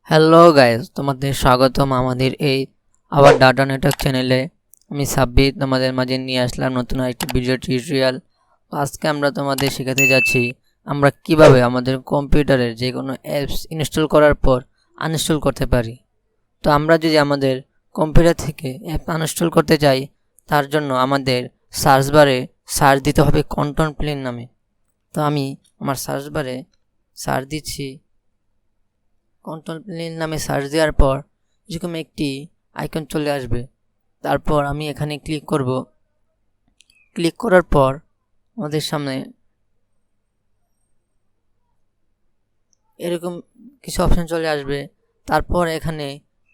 Hello guys, তোমাদের স্বাগতম আমাদের এই আবার ডাটা নেটওয়ার্ক চ্যানেলে। আমি সাব্বির তোমাদের মাঝে নিয়ে আসলাম নতুন একটি ভিডিও টিউটোরিয়াল। আজকে আমরা তোমাদের শেখাতে যাচ্ছি আমরা কিভাবে আমাদের কম্পিউটারের যে কোনো অ্যাপস ইনস্টল করার পর আনইনস্টল করতে পারি। তো আমরা যদি আমাদের কম্পিউটার থেকে অ্যাপ আনইনস্টল করতে চাই, তার জন্য আমাদের সার্চ বারে সার্চ দিতে হবে কন্ট্রোল প্লেন নামে। তো আমি আমার সার্চ বারে সার্চ দিচ্ছি কন্ট্রোল প্লেন নামে। সার্চ দেওয়ার পর যেরকম একটি আইকন চলে আসবে, তারপর আমি এখানে ক্লিক করব। ক্লিক করার পর আমাদের সামনে এরকম কিছু অপশন চলে আসবে। তারপর এখানে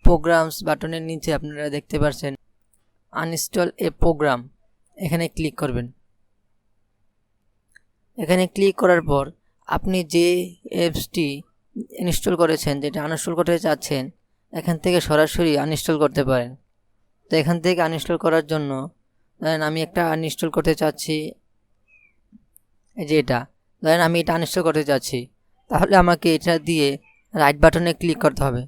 প্রোগ্রামস বাটনের নিচে আপনারা দেখতে পাচ্ছেন আনইনস্টল এ প্রোগ্রাম, এখানে ক্লিক করবেন। এখানে ক্লিক করার পর আপনি যে অ্যাপসটি ইনস্টল করেছেন, যেটা আনইনস্টল করতে চাচ্ছেন, এখান থেকে সরাসরি আনইনস্টল করতে পারেন। তো এখান থেকে আনইনস্টল করার জন্য ধরেন আমি একটা আনইনস্টল করতে চাচ্ছি, এই যে এটা ধরেন আমি এটা আনইনস্টল করতে চাচ্ছি, তাহলে আমাকে এটা দিয়ে রাইট বাটনে ক্লিক করতে হবে।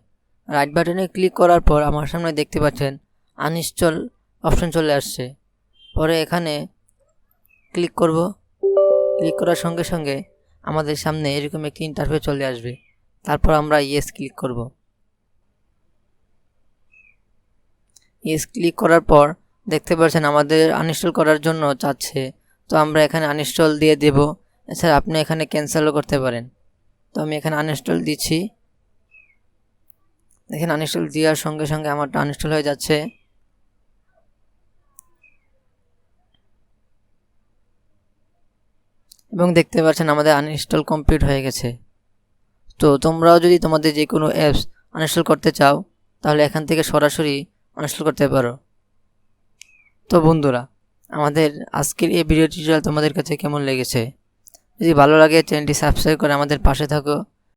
রাইট বাটনে ক্লিক করার পর আমার সামনে দেখতে পাচ্ছেন আনইনস্টল অপশন চলে আসছে। পরে এখানে ক্লিক করব। ক্লিক করার সঙ্গে সঙ্গে আমাদের সামনে এরকম একটি ইন্টারফেস চলে আসবে। তারপর আমরা ইয়েস ক্লিক করব। ইয়েস ক্লিক করার পর দেখতে পাচ্ছেন আমাদের আনইনস্টল করার জন্য চাচ্ছে, তো আমরা এখানে আনইনস্টল দিয়ে দেব। এছাড়া আপনি এখানে ক্যান্সেলও করতে পারেন। তো আমি এখানে আনইনস্টল দিচ্ছি। দেখেন আনইনস্টল দেওয়ার সঙ্গে সঙ্গে আমারটা আনইনস্টল হয়ে যাচ্ছে। এবং দেখতে পাচ্ছেন আমাদের আনইনস্টল কমপ্লিট হয়ে গেছে। তো তোমরাও যদি তোমাদের যে কোনো অ্যাপস আনইনস্টল করতে চাও, তাহলে এখান থেকে সরাসরি আনইনস্টল করতে পারো। তো বন্ধুরা, আমাদের আজকের এই ভিডিও টিউটোরিয়াল তোমাদের কাছে কেমন লেগেছে? যদি ভালো লাগে চ্যানেলটি সাবস্ক্রাইব করে আমাদের পাশে থাকো।